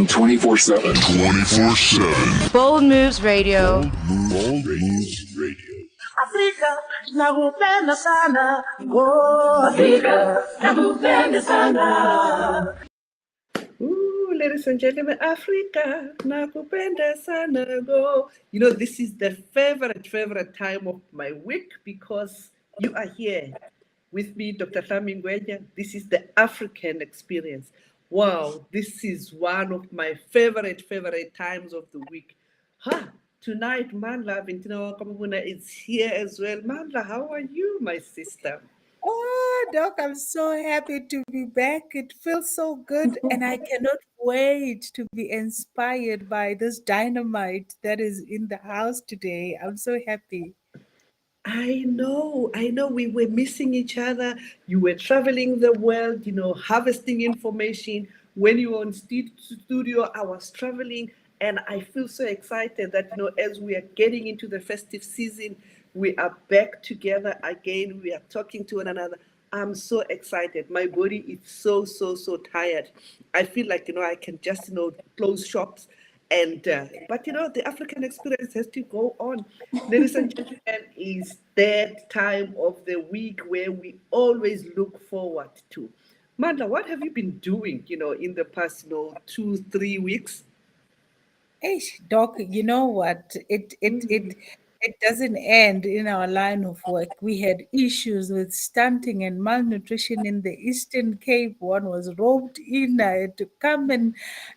Moving 24/7. 24/7. Bold Moves Radio. Bold Moves Radio. Afrika, nakupenda sana. Oh, Afrika, nakupenda sana. Ooh, ladies and gentlemen, Africa, nakupenda sana go. You know, this is the favorite time of my week because you are here with me, Dr. NGWENYA. This is the African experience. Wow, this is one of my favorite times of the week. Tonight, Mandla AVENTINA is here as well. Mandla, how are you, my sister? Oh, Doc, I'm so happy to be back. It feels so good, and I cannot wait to be inspired by this dynamite that is in the house today. I'm so happy. I know. We were missing each other. You were traveling the world, harvesting information. When you were on studio, I was traveling. And I feel so excited that, as we are getting into the festive season, we are back together again. We are talking to one another. I'm so excited. My body is so tired. I feel like, I can just, close shops. But the African experience has to go on. Ladies and gentlemen, is that time of the week where we always look forward to. Mandla, what have you been doing, in the past, 2-3 weeks? Hey, Doc, you know what? It doesn't end in our line of work. We had issues with stunting and malnutrition in the Eastern Cape. One was roped in. I had to come and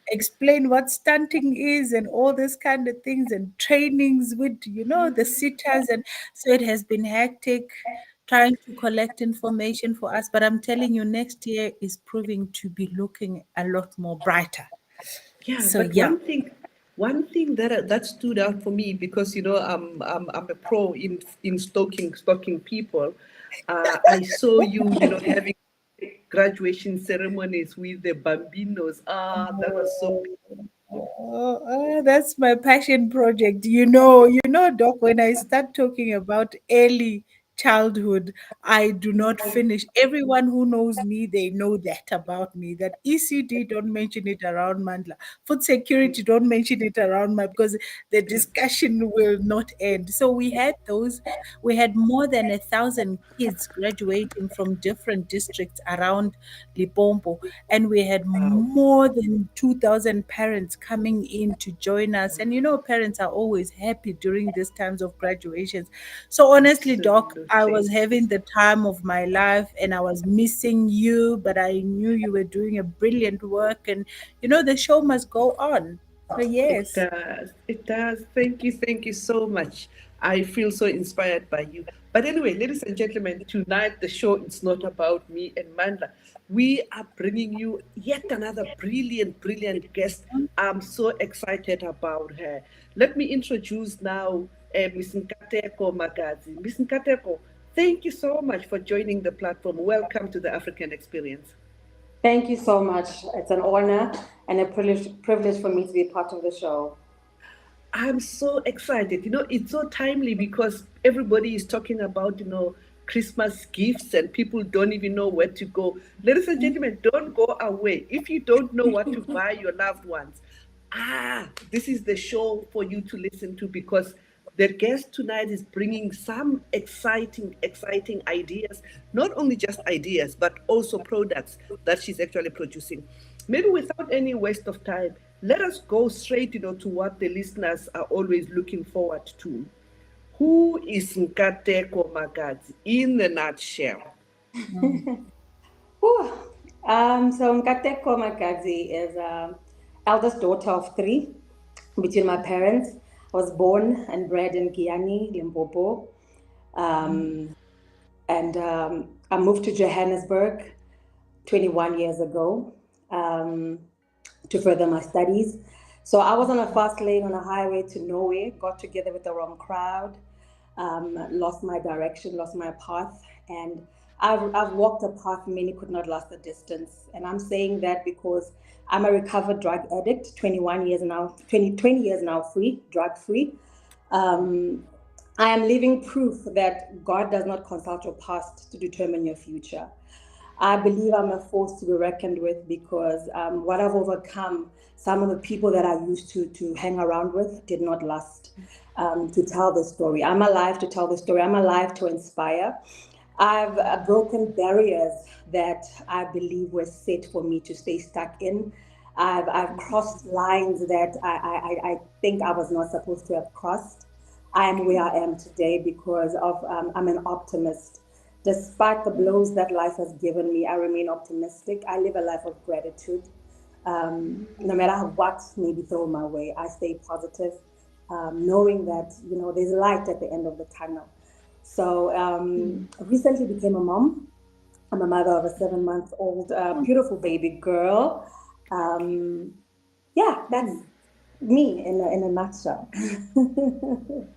explain what stunting is and all this kind of things and trainings with, the sitters. And so it has been hectic trying to collect information for us. But I'm telling you, next year is proving to be looking a lot more brighter. Yeah, So, but yeah. one thing that stood out for me because I'm a pro in stalking people. I saw you having graduation ceremonies with the bambinos. That was so. That's my passion project. Doc, when I start talking about early childhood, I do not finish. Everyone who knows me, they know that about me. That ECD, don't mention it around Mandla. Food security, don't mention it around my, because the discussion will not end. So we had more than 1,000 kids graduating from different districts around Limpopo, and we had more than 2,000 parents coming in to join us. And parents are always happy during these times of graduations. So honestly, Doc, I was having the time of my life and I was missing you, but I knew you were doing a brilliant work, and the show must go on. So yes. It does. Thank you so much. I feel so inspired by you. But anyway, ladies and gentlemen, tonight the show is not about me and Mandla. We are bringing you yet another brilliant guest. I'm so excited about her. Let me introduce now Miss Nkateko Magadzi. Miss Nkateko, thank you so much for joining the platform. Welcome to the African Experience. Thank you so much. It's an honor and a privilege for me to be part of the show. I'm so excited. It's so timely because everybody is talking about, Christmas gifts and people don't even know where to go. Ladies and gentlemen, don't go away. If you don't know what to buy your loved ones, this is the show for you to listen to because the guest tonight is bringing some exciting ideas, not only just ideas, but also products that she's actually producing. Maybe without any waste of time, let us go straight, to what the listeners are always looking forward to. Who is Nkateko Magadzi in a nutshell? So Nkateko Magadzi is eldest daughter of 3 between my parents. I was born and bred in Giyani, Limpopo. And I moved to Johannesburg 21 years ago to further my studies. So I was on a fast lane on a highway to nowhere, got together with the wrong crowd, lost my direction, lost my path. And I've walked a path many could not last the distance. And I'm saying that because I'm a recovered drug addict, 20 years now free, drug free. I am living proof that God does not consult your past to determine your future. I believe I'm a force to be reckoned with because what I've overcome, some of the people that I used to hang around with did not last to tell the story. I'm alive to tell the story. I'm alive to inspire. I've broken barriers that I believe were set for me to stay stuck in. I've crossed lines that I think I was not supposed to have crossed. I am where I am today because of I'm an optimist. Despite the blows that life has given me, I remain optimistic. I live a life of gratitude. No matter what may be thrown my way, I stay positive, knowing that there's light at the end of the tunnel. So I recently became a mom. I'm a mother of a 7-month-old beautiful baby girl. Um, yeah, that's me in a nutshell.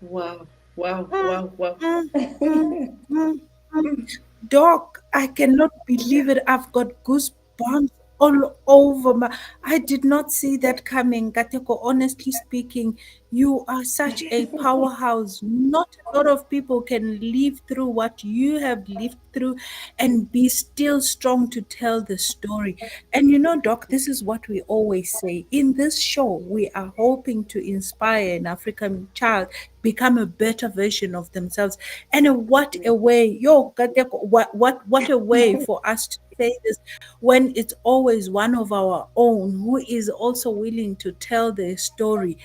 Wow, wow, wow, wow. Mm, mm, mm, mm. Doc, I cannot believe it. I've got goosebumps all over my. I did not see that coming. Kateko, honestly speaking, you are such a powerhouse. Not a lot of people can live through what you have lived through and be still strong to tell the story. And Doc, this is what we always say. In this show, we are hoping to inspire an African child become a better version of themselves. And what a way, Kateko, what a way for us to say this when it's always one of our own who is also willing to tell their story.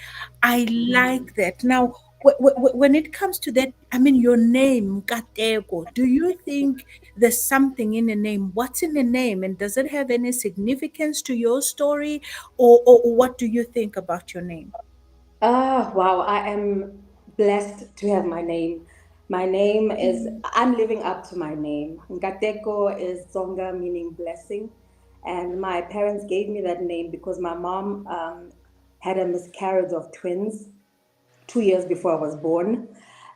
I like that. Now, when it comes to that, I mean, your name, Nkateko, do you think there's something in the name? What's in the name? And does it have any significance to your story? Or what do you think about your name? Ah, wow, I am blessed to have my name. My name is, I'm living up to my name. Nkateko is Tsonga, meaning blessing. And my parents gave me that name because my mom had a miscarriage of twins 2 years before I was born.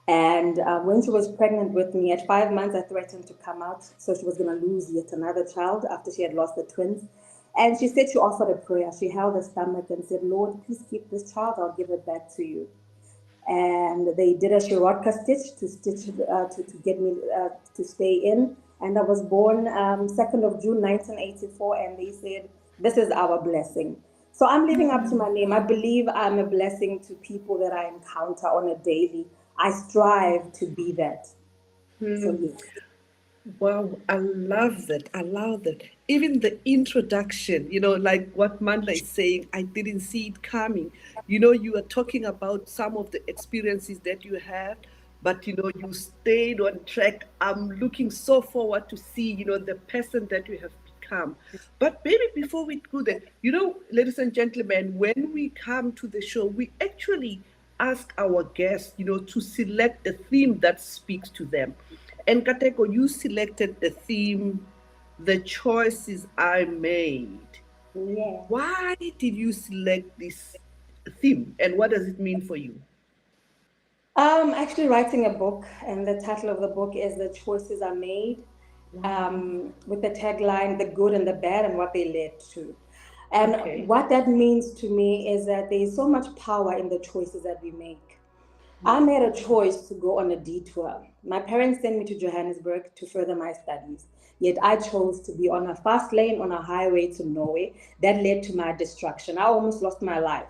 And when she was pregnant with me, at 5 months, I threatened to come out. So she was going to lose yet another child after she had lost the twins. And she said she offered a prayer. She held her stomach and said, Lord, please keep this child. I'll give it back to you. And they did a Shirotka stitch to get me to stay in. And I was born 2nd of June 1984, and they said, this is our blessing. So I'm living up to my name. I believe I'm a blessing to people that I encounter on a daily. I strive to be that. So yes. Wow, I love that. I love that. Even the introduction, like what Mandla is saying, I didn't see it coming. You are talking about some of the experiences that you have, but you stayed on track. I'm looking so forward to see, the person that you have become. But maybe before we do that, ladies and gentlemen, when we come to the show, we actually ask our guests, to select a theme that speaks to them. And Nkateko, you selected the theme, The Choices I Made. Yeah. Why did you select this theme and what does it mean for you? Actually writing a book, and the title of the book is The Choices Are Made, with the tagline, The Good and the Bad and What They Led to. And Okay. what that means to me is that there is so much power in the choices that we make. I made a choice to go on a detour. My parents sent me to Johannesburg to further my studies. Yet I chose to be on a fast lane on a highway to Norway that led to my destruction. I almost lost my life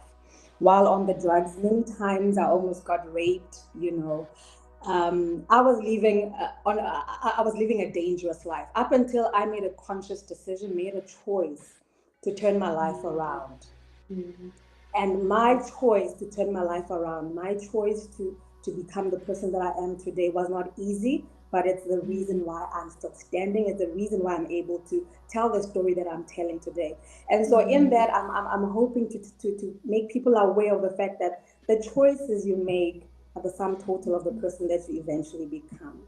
while on the drugs. Many times I almost got raped. I was living I was living a dangerous life up until I made a conscious decision, made a choice to turn my life around. And my choice to turn my life around, my choice to become the person that I am today was not easy, but it's the reason why I'm still standing. It's the reason why I'm able to tell the story that I'm telling today. And so in that, I'm hoping to make people aware of the fact that the choices you make are the sum total of the person that you eventually become.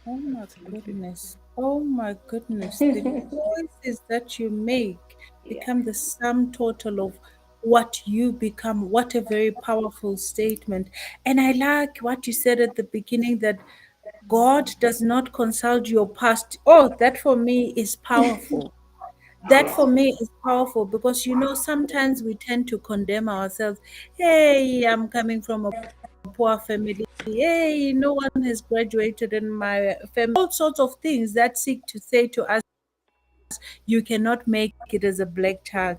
Oh my goodness. Oh my goodness. The choices that you make Yeah. become the sum total of what you become. What a very powerful statement. And I like what you said at the beginning that God does not consult your past. Oh, that for me is powerful. That for me is powerful because sometimes we tend to condemn ourselves. Hey, I'm coming from a poor family. Hey, no one has graduated in my family. All sorts of things that seek to say to us you cannot make it as a black child.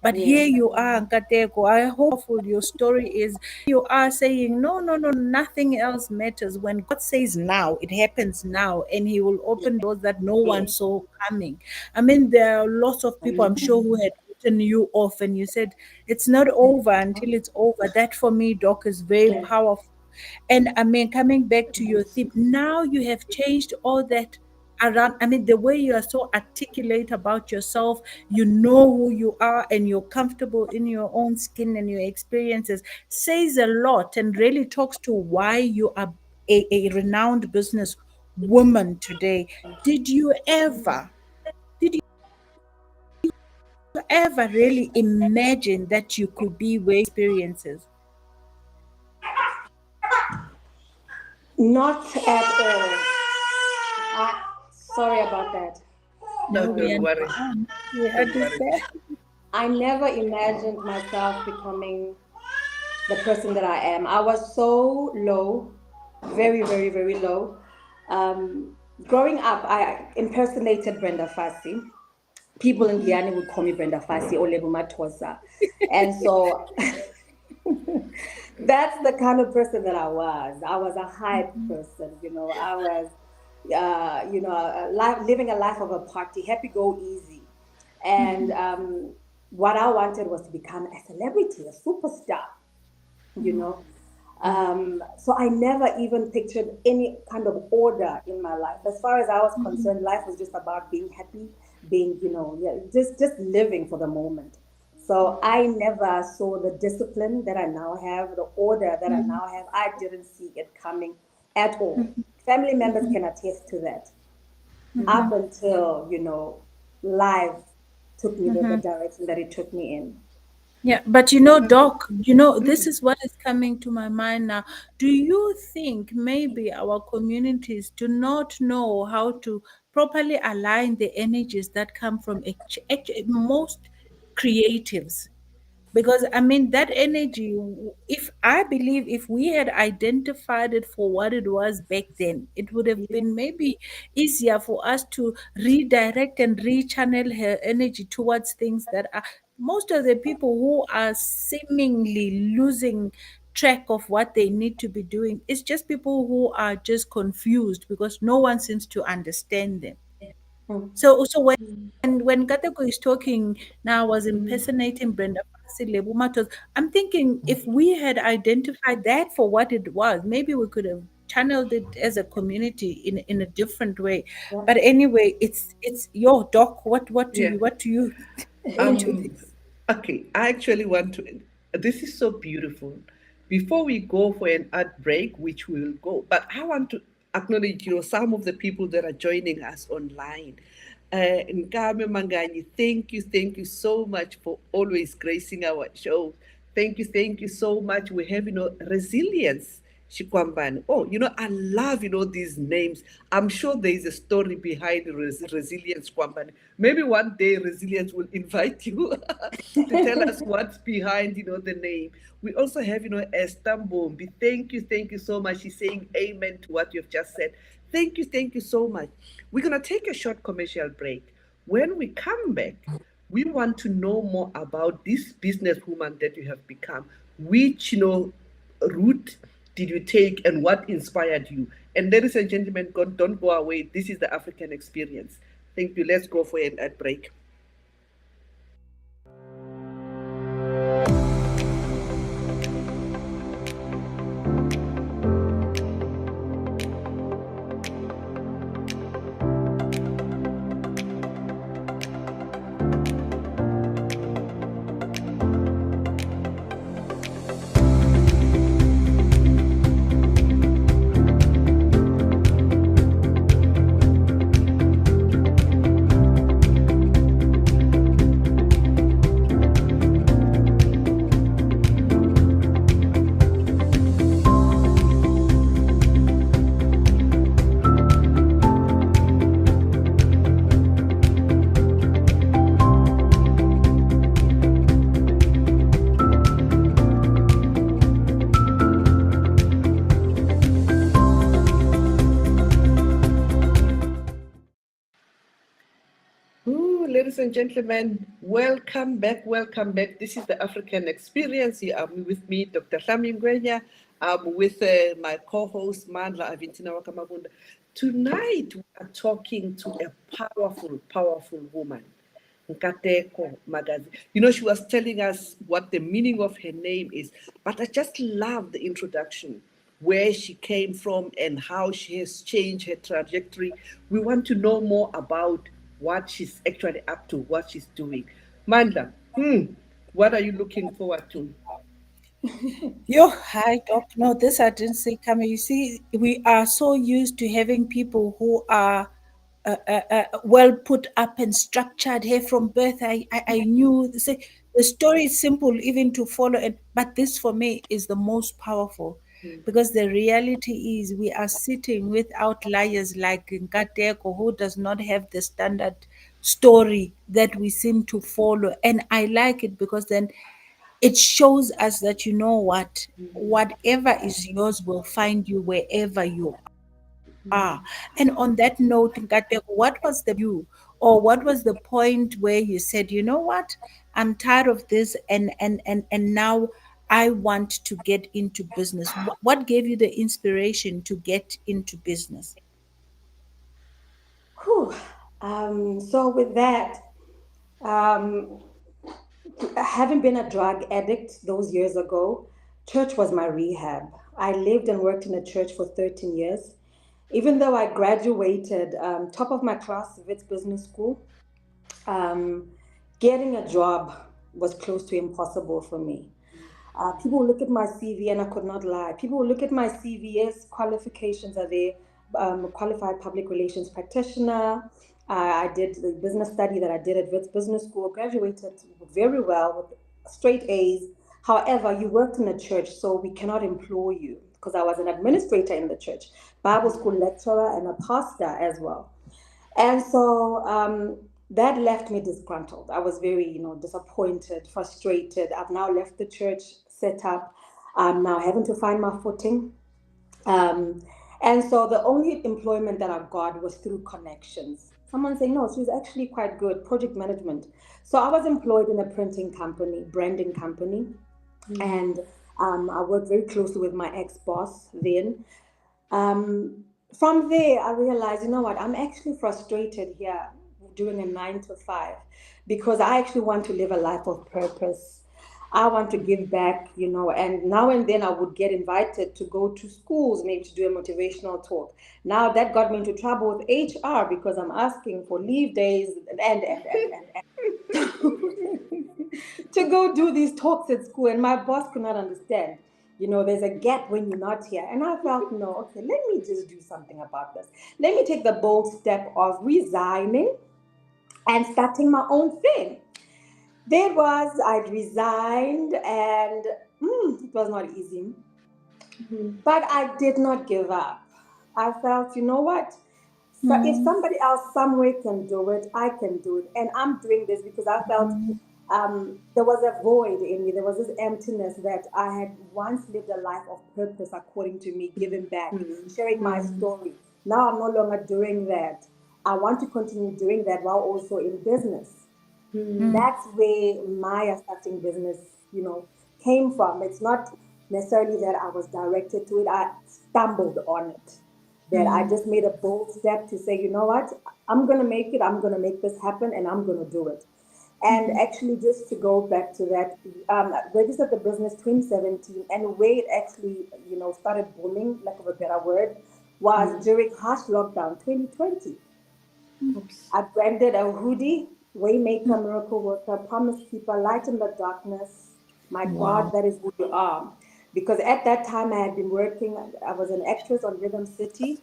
But Yes. here you are, Nkateko. I hope your story is you are saying, no, no, no, nothing else matters. When God says now, it happens now, and He will open doors that no one Yes. saw coming. I mean, there are lots of people, I'm sure, who had written you off, and you said, it's not over until it's over. That for me, Doc, is very Yes. powerful. And I mean, coming back to your theme, now you have changed all that around. I mean, the way you are so articulate about yourself, you know who you are, and you're comfortable in your own skin and your experiences, says a lot and really talks to why you are a renowned business woman today. Did you ever, did you ever really imagine that you could be where experiences? Not at all. Sorry about that. No, No, we don't worry. understand. We Don't worry. understand. I never imagined myself becoming the person that I am. I was so low, very, very, very low. Growing up, I impersonated Brenda Fassie. People in Guyana would call me Brenda Fassie or Lebo Matosa. And so that's the kind of person that I was. I was a hype person, you know. I was, living a life of a party, happy go easy. And what I wanted was to become a celebrity, a superstar, you know. So I never even pictured any kind of order in my life. As far as I was concerned, life was just about being happy, being, just living for the moment. So I never saw the discipline that I now have, the order that I now have. I didn't see it coming at all. Family members can attest to that. Up until, life took me the direction that it took me in. Yeah, but Doc, this is what is coming to my mind now. Do you think maybe our communities do not know how to properly align the energies that come from most creatives? Because I mean, that energy, if I believe if we had identified it for what it was back then, it would have Yeah. been maybe easier for us to redirect and rechannel her energy towards things that are most of the people who are seemingly losing track of what they need to be doing. It's just people who are just confused because no one seems to understand them. Mm. So when Kateko is talking now, I was impersonating Brenda Fassie, Lebu Matos. I'm thinking if we had identified that for what it was, maybe we could have channeled it as a community in a different way. Yeah. But anyway, it's your Doc. Yeah. What do you into Um, this? okay, I actually want to. This is so beautiful. Before we go for an ad break, which we will go, but I want to acknowledge, some of the people that are joining us online. Nkame Mangani, thank you so much for always gracing our show. Thank you so much. We have, resilience. Shikwambani. Oh, I love, these names. I'm sure there is a story behind resilience, Kwambani. Maybe one day resilience will invite you to tell us what's behind, the name. We also have, Esther Mbombi. Thank you so much. She's saying amen to what you've just said. Thank you so much. We're going to take a short commercial break. When we come back, we want to know more about this businesswoman that you have become. Which, route did you take and what inspired you? And ladies and gentlemen, don't go away. This is the African experience. Thank you. Let's go for an ad break. ladies and gentlemen, welcome back, welcome back. This is the African Experience. You are with me, Dr. NGWENYA. I'm with my co-host, Mandla AVENTINA Mabunda. Tonight, we are talking to a powerful, powerful woman, Nkateko Magadzi. You know, she was telling us what the meaning of her name is, but I just love the introduction, where she came from and how she has changed her trajectory. We want to know more about what she's actually up to, what she's doing. Mandla, what are you looking forward to? Yo, hi, Doc. No, this I didn't say coming. You see, we are so used to having people who are well put up and structured here from birth. I knew the story is simple even to follow, but this for me is the most powerful because the reality is we are sitting with outliers like Nkateko, who does not have the standard story that we seem to follow. And I like it because then it shows us that you know what, whatever is yours will find you wherever you are. And on that note, Nkateko, what was the you or what was the point where you said, you know what, I'm tired of this and now I want to get into business? What gave you the inspiration to get into business? Whew. So with that, um, having been a drug addict those years ago, church was my rehab. I lived and worked in a church for 13 years. Even though I graduated top of my class with business school, um, getting a job was close to impossible for me. People will look at my CV, and I could not lie. People will look at my CV, yes, qualifications are there, qualified public relations practitioner. I did the business study that I did at Wits Business School, graduated very well with straight A's. However, you worked in a church, so we cannot employ you because I was an administrator in the church, Bible school lecturer, and a pastor as well. And so that left me disgruntled. I was very, disappointed, frustrated. I've now left the church setup. I'm now having to find my footing. Um, and so the only employment that I got was through connections. Someone saying, no, she's actually quite good, project management. So I was employed in a printing company, branding company. And I worked very closely with my ex-boss then. Um, from there, I realized, you know what, I'm actually frustrated here doing a 9 to 5 because I actually want to live a life of purpose. I want to give back, and now and then I would get invited to go to schools, maybe to do a motivational talk. Now that got me into trouble with HR because I'm asking for leave days and to go do these talks at school, and my boss could not understand. There's a gap when you're not here. And I felt, no, okay, let me just do something about this. Let me take the bold step of resigning and starting my own thing. There was, I'd resigned, and it was not easy. But I did not give up. I felt, you know what? So if somebody else somewhere can do it, I can do it. And I'm doing this because I felt there was a void in me. There was this emptiness that I had once lived a life of purpose, according to me, giving back, sharing my story. Now I'm no longer doing that. I want to continue doing that while also in business. That's where my starting business, came from. It's not necessarily that I was directed to it. I stumbled on it. That I just made a bold step to say, you know what, I'm going to make it. I'm going to make this happen, and I'm going to do it. And actually, just to go back to that, registered the business 2017, and where it actually, started booming, lack of a better word, was during harsh lockdown 2020. I branded a hoodie, Waymaker, Miracle Worker, Promise Keeper, Light in the Darkness. My God, that is who you are. Because at that time I had been working, I was an actress on Rhythm City,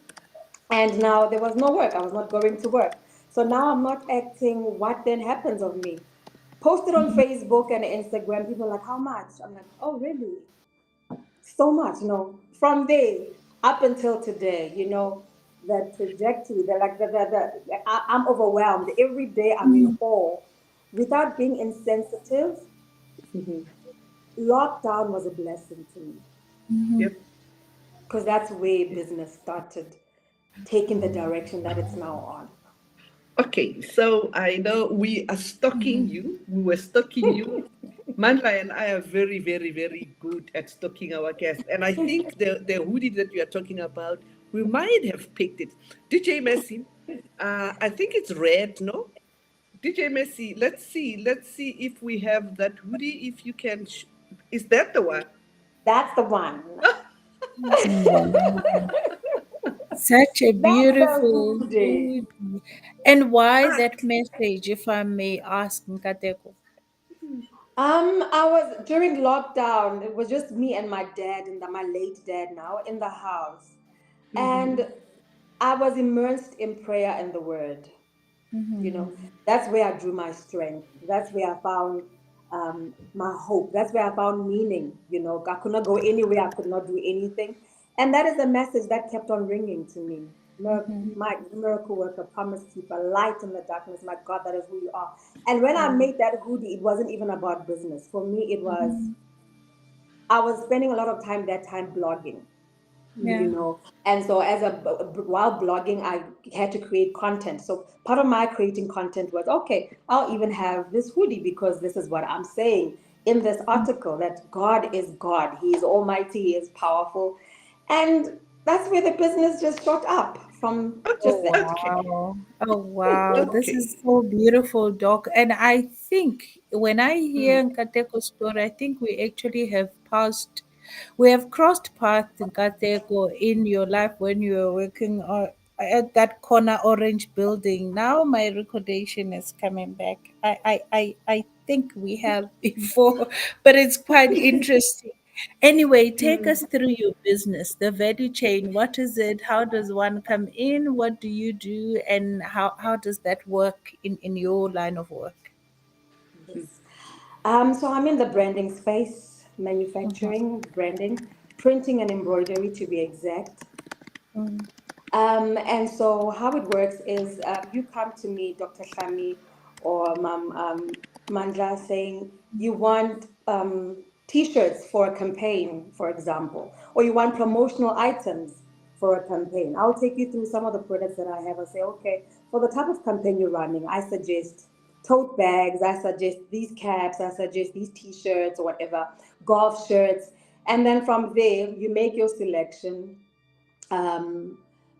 and now there was no work. I was not going to work. So now I'm not acting. What then happens of me? Posted on Facebook and Instagram, people are like, how much? I'm like, oh, really? So much, from there up until today, the trajectory, I'm overwhelmed. Every day I'm in awe. Without being insensitive, lockdown was a blessing to me Yep. because that's where business started taking the direction that it's now on. Okay, so I know we are stalking you. We were stalking you. Mandla and I are very, very, very good at stalking our guests. And I think the hoodie that you are talking about, we might have picked it. DJ Messi, I think it's red, no? DJ Messi, let's see if we have that hoodie. If you can, is that the one? That's the one. Wow. Such a That's the beautiful hoodie. hoodie. And why that message, if I may ask, Nkateko? I was during lockdown. It was just me and my dad and my late dad now in the house, and I was immersed in prayer and the Word. You know, that's where I drew my strength. That's where I found my hope. That's where I found meaning. You know, I could not go anywhere. I could not do anything, and that is a message that kept on ringing to me. My miracle worker, promise keeper, light in the darkness. My God, that is who you are. And when I made that hoodie, it wasn't even about business. For me, it was I was spending a lot of time that time blogging, Yeah. and so while blogging I had to create content. So part of my creating content was, okay, I'll even have this hoodie because this is what I'm saying in this article, that God is God, He is almighty, He is powerful. And that's where the business just shot up from Oh just that. Okay, wow. Oh wow. This okay. is so beautiful, Doc. And I think when I hear Nkateko's story, I think we have crossed paths, Nkateko, in your life when you were working at that corner orange building. Now my recollection is coming back. I think we have before, but it's quite interesting. Anyway, take us through your business, the value chain. What is it? How does one come in? What do you do? And how does that work in your line of work? Yes. So I'm in the branding space, manufacturing, branding, printing and embroidery to be exact. Mm, And so how it works is, you come to me, Dr. Shami or Mandla, saying you want T-shirts for a campaign, for example, or you want promotional items for a campaign. I'll take you through some of the products that I have and say, okay, for the type of campaign you're running, I suggest tote bags, I suggest these caps, I suggest these T-shirts or whatever, golf shirts. And then from there, you make your selection. um,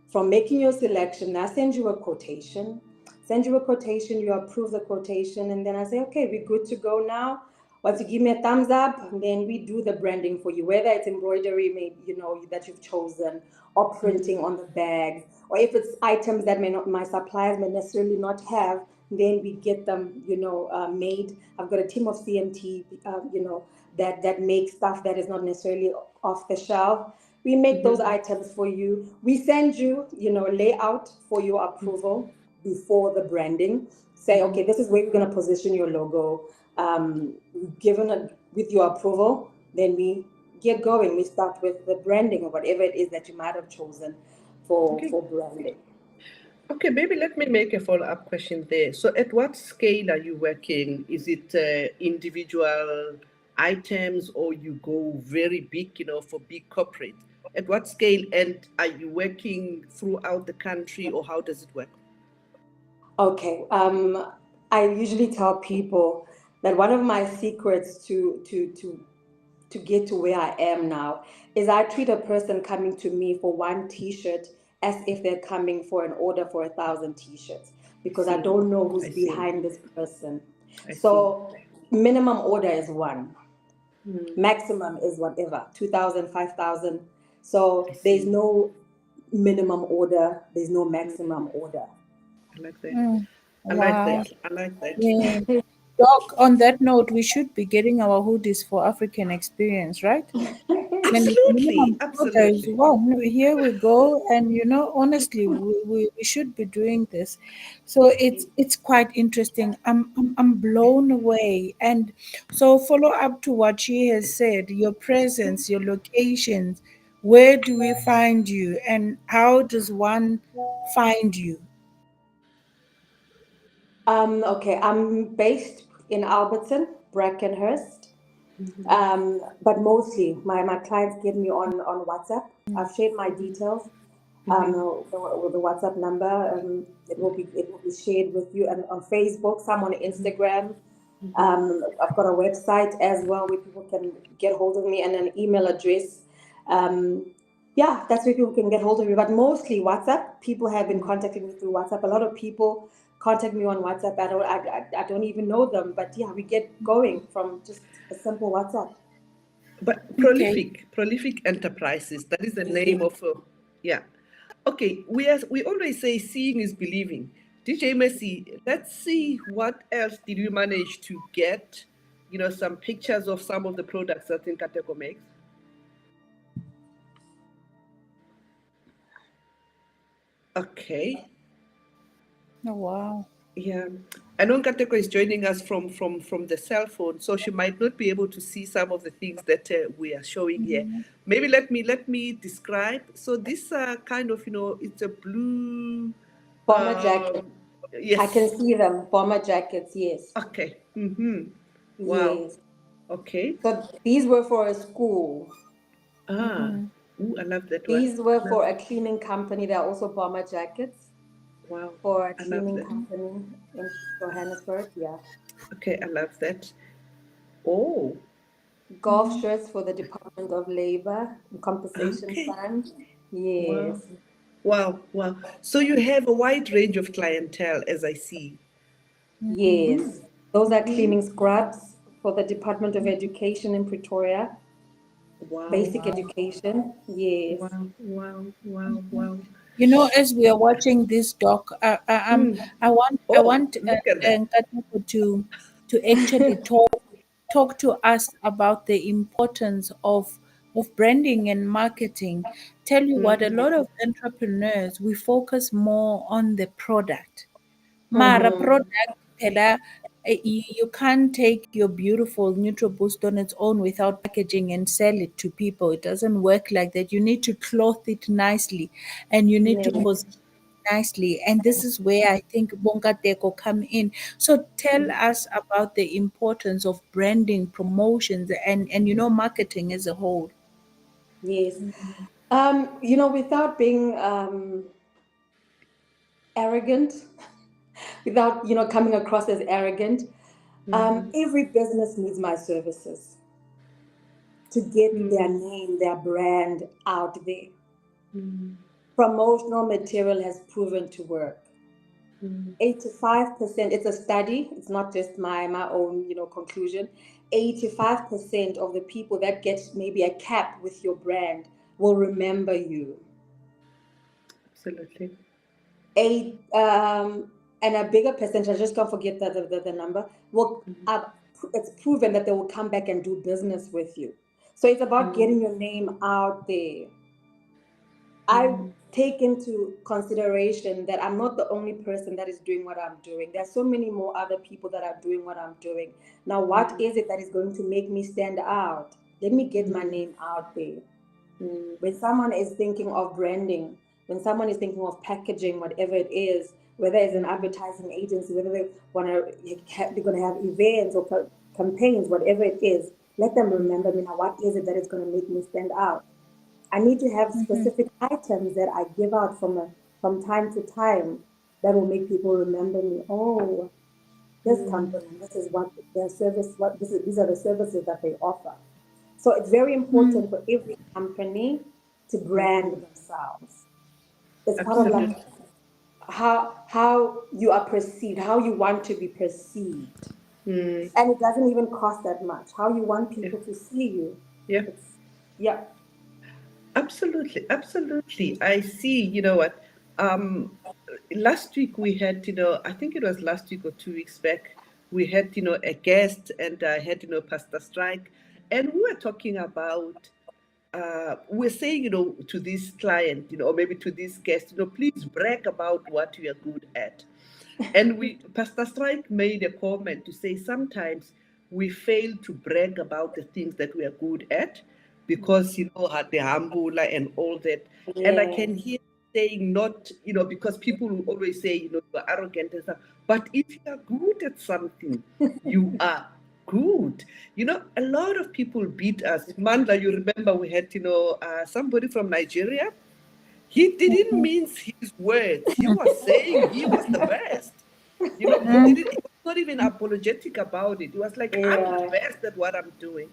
from making your selection, I send you a quotation, you approve the quotation, and then I say, okay, we're good to go now. Once you give me a thumbs up, then we do the branding for you, whether it's embroidery, maybe, that you've chosen, or printing on the bags, or if it's items that my suppliers may necessarily not have, then we get them, made. I've got a team of CMT, that makes stuff that is not necessarily off the shelf. We make those items for you. We send you, layout for your approval before the branding. Say, okay, this is where we're going to position your logo. Given it with your approval, then we get going. We start with the branding or whatever it is that you might have chosen for Okay. branding. Okay, maybe let me make a follow-up question there. So, at what scale are you working? Is it individual items, or you go very big, for big corporate? At what scale, and are you working throughout the country, or how does it work? Okay. I usually tell people that one of my secrets to get to where I am now is I treat a person coming to me for one T-shirt as if they're coming for an order for 1,000 T-shirts, I because I see. don't know who's I see. behind this person. I see. So minimum order is one, maximum is whatever, 2,000, 5,000. I So there's see. no minimum order, there's no maximum order. I like that. mm. I like Wow. that. I like that. Yeah. Doc, on that note, we should be getting our hoodies for African experience, right? And if Absolutely. minimum order is Absolutely. one, here we go. And honestly, we should be doing this. So it's quite interesting. I'm blown away. And so follow up to what she has said, your presence, your locations, where do we find you and how does one find you? Okay, I'm based in Alberton, Brackenhurst. But mostly my clients get me on WhatsApp. I've shared my details. the WhatsApp number. It will be shared with you, and on Facebook, some on Instagram. I've got a website as well where people can get hold of me, and an email address. Yeah, that's where people can get hold of me. But mostly WhatsApp. People have been contacting me through WhatsApp. A lot of people contact me on WhatsApp. I don't even know them, but yeah, we get going from just a simple WhatsApp. But prolific enterprises. That is the name of. Yeah. Okay. We always say seeing is believing. DJ Messi, let's see what else did you manage to get. Some pictures of some of the products that Nkateko makes. Okay. Oh, wow. Yeah. I know Nkateko is joining us from the cell phone, so she might not be able to see some of the things that we are showing here. Maybe let me describe. So this kind of, it's a blue bomber jacket. Yes. I can see them. Bomber jackets, yes. Okay. Wow. Yes. Okay. So these were for a school. Ooh, I love that one. These were for a cleaning company. They're also bomber jackets. Wow. For a cleaning company in Johannesburg, yeah. Okay, I love that. Oh. Golf shirts for the Department of Labor and Compensation Fund. Yes. Wow. So you have a wide range of clientele, as I see. Yes. Those are cleaning scrubs for the Department of Education in Pretoria. Wow. Basic education. Yes. Wow. As we are watching this doc, I want Nkateko to actually talk to us about the importance of branding and marketing. Tell you what, a lot of entrepreneurs, we focus more on the product. Mara product, you can't take your beautiful NutriBoost on its own without packaging and sell it to people. It doesn't work like that. You need to cloth it nicely, and you need to position it nicely. And this is where I think Nkateko come in. So tell us about the importance of branding, promotions, and marketing as a whole. Yes. Without being arrogant, without coming across as arrogant, every business needs my services to get their name, their brand out there. Promotional material has proven to work. 85%, it's a study, it's not just my own conclusion. 85% of the people that get maybe a cap with your brand will remember you. Absolutely. And a bigger percentage, I just can't forget the number, it's proven that they will come back and do business with you. So it's about getting your name out there. I take into consideration that I'm not the only person that is doing what I'm doing. There's so many more other people that are doing what I'm doing. Now, what is it that is going to make me stand out? Let me get my name out there. When someone is thinking of branding, when someone is thinking of packaging, whatever it is, whether it's an advertising agency, whether they're going to have events or campaigns, whatever it is, let them remember me. Now, what is it that is going to make me stand out? I need to have specific items that I give out from time to time that will make people remember me. Oh, this company, this is what their service, these are the services that they offer. So it's very important for every company to brand themselves. It's part of like how you are perceived, how you want to be perceived. And it doesn't even cost that much. How you want people to see you. Yeah. Absolutely. I see. You know what? Last week we had, I think it was last week or 2 weeks back, we had, a guest, and I had, Pastor Strike, and we were talking about, we're saying, to this client, or maybe to this guest, please brag about what you are good at. And Pastor Strike made a comment to say sometimes we fail to brag about the things that we are good at, because had the humble and all that. And I can hear saying not, because people will always say, you're arrogant and stuff. But if you are good at something, you are good. A lot of people beat us. Mandla, you remember we had, somebody from Nigeria. He didn't mince his words. He was saying he was the best. He didn't. He was not even apologetic about it. He was like, "I'm the Yeah. best at what I'm doing,"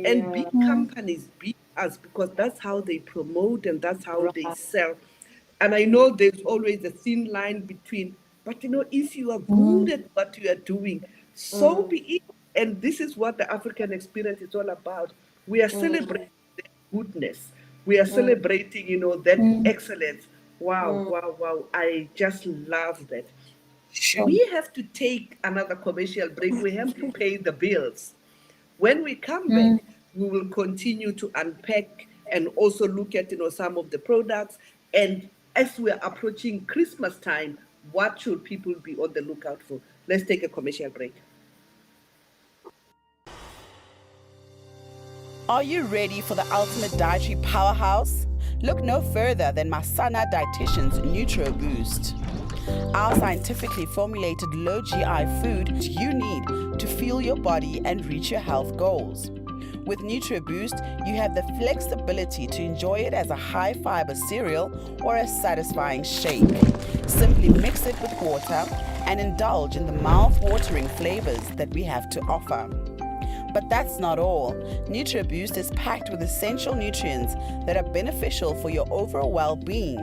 and Yeah. big companies beat us because that's how they promote and that's how they Right. sell. And I know there's always a thin line between, but if you are good at what you are doing, so Mm, be it. And this is what the African experience is all about. We are mm, celebrating their goodness. We are mm, celebrating, that excellence. Wow, mm. wow, wow. I just love that. Sure. We have to take another commercial break. We have to pay the bills. When we come back, we will continue to unpack and also look at some of the products. And as we are approaching Christmas time, what should people be on the lookout for? Let's take a commercial break. Are you ready for the ultimate dietary powerhouse? Look no further than Masana Dietitian's Nutro Boost. Our scientifically formulated low GI food you need to fuel your body and reach your health goals. With NutriBoost, you have the flexibility to enjoy it as a high fiber cereal or a satisfying shake. Simply mix it with water and indulge in the mouth-watering flavors that we have to offer. But that's not all. NutriBoost is packed with essential nutrients that are beneficial for your overall well-being.